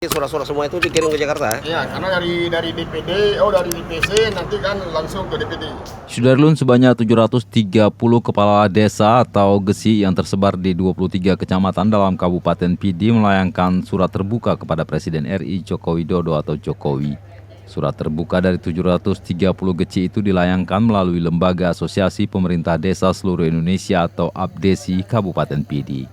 Surat-surat semua itu dikirim ke Jakarta? Iya, karena dari DPD, dari DPC nanti kan langsung ke DPD. Sudarlun, sebanyak 730 kepala desa atau gesi yang tersebar di 23 kecamatan dalam Kabupaten Pidi melayangkan surat terbuka kepada Presiden RI Joko Widodo atau Jokowi. Surat terbuka dari 730 geci itu dilayangkan melalui Lembaga Asosiasi Pemerintah Desa Seluruh Indonesia atau APDESI Kabupaten Pidi.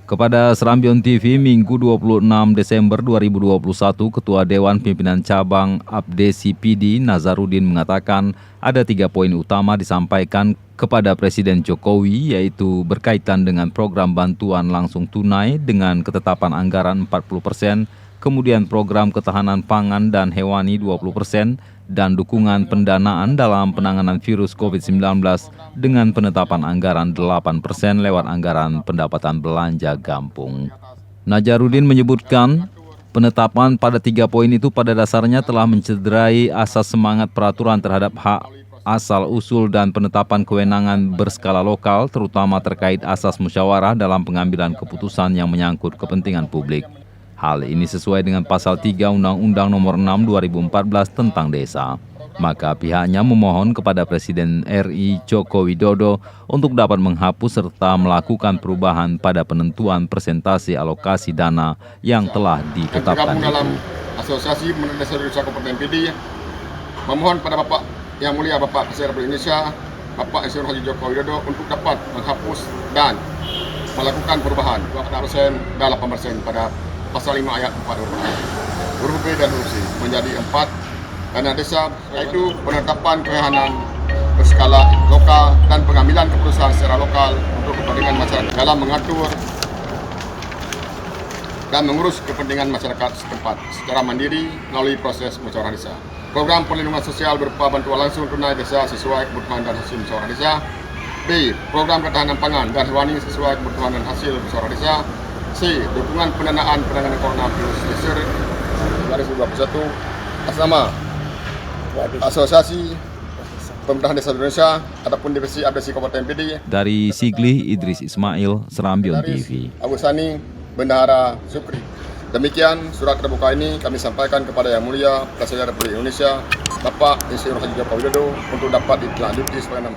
Kepada Serambion TV, Minggu 26 Desember 2021, Ketua Dewan Pimpinan Cabang APDESI Pidi, Nazarudin, mengatakan ada 3 poin utama disampaikan kepada Presiden Jokowi, yaitu berkaitan dengan program bantuan langsung tunai dengan ketetapan anggaran 40%, kemudian program ketahanan pangan dan hewani 20%, dan dukungan pendanaan dalam penanganan virus COVID-19 dengan penetapan anggaran 8% lewat anggaran pendapatan belanja gampung. Nazarudin menyebutkan penetapan pada 3 poin itu pada dasarnya telah mencederai asas semangat peraturan terhadap hak asal-usul dan penetapan kewenangan berskala lokal, terutama terkait asas musyawarah dalam pengambilan keputusan yang menyangkut kepentingan publik. Hal ini sesuai dengan pasal 3 Undang-Undang Nomor 6 2014 tentang desa. Maka pihaknya memohon kepada Presiden RI Joko Widodo untuk dapat menghapus serta melakukan perubahan pada penentuan persentase alokasi dana yang telah ditetapkan itu. Dalam Asosiasi Pemerintah Desa Indonesia Kabupaten Pidi, memohon pada Bapak Yang Mulia Bapak Presiden Republik Indonesia, Bapak Insinyur Haji Joko Widodo untuk dapat menghapus dan melakukan perubahan 2% dan 8% pada Pasal 5 ayat 4 huruf B dan huruf C menjadi 4 dana desa, yaitu penetapan kewenangan berskala lokal dan pengambilan keputusan secara lokal untuk kepentingan masyarakat dalam mengatur dan mengurus kepentingan masyarakat setempat secara mandiri melalui proses musyawarah desa. Program perlindungan sosial berupa bantuan langsung tunai desa sesuai kebutuhan dan hasil musyawarah desa. B. Program ketahanan pangan dan hewani sesuai kebutuhan dan hasil musyawarah desa. C. Dukungan pendanaan penanganan coronavirus 2021 atas nama Asosiasi Pemerintah Desa Indonesia ataupun Divisi APDESI Kabupaten Pidi. Dari Sigli, Idris Ismail, Serambion TV. Abu Sani, Bendahara Sukri. Demikian surat terbuka ini kami sampaikan kepada Yang Mulia Presiden Republik Indonesia, Bapak Insinyur Haji Joko Widodo, untuk dapat ditindaklanjuti sebagai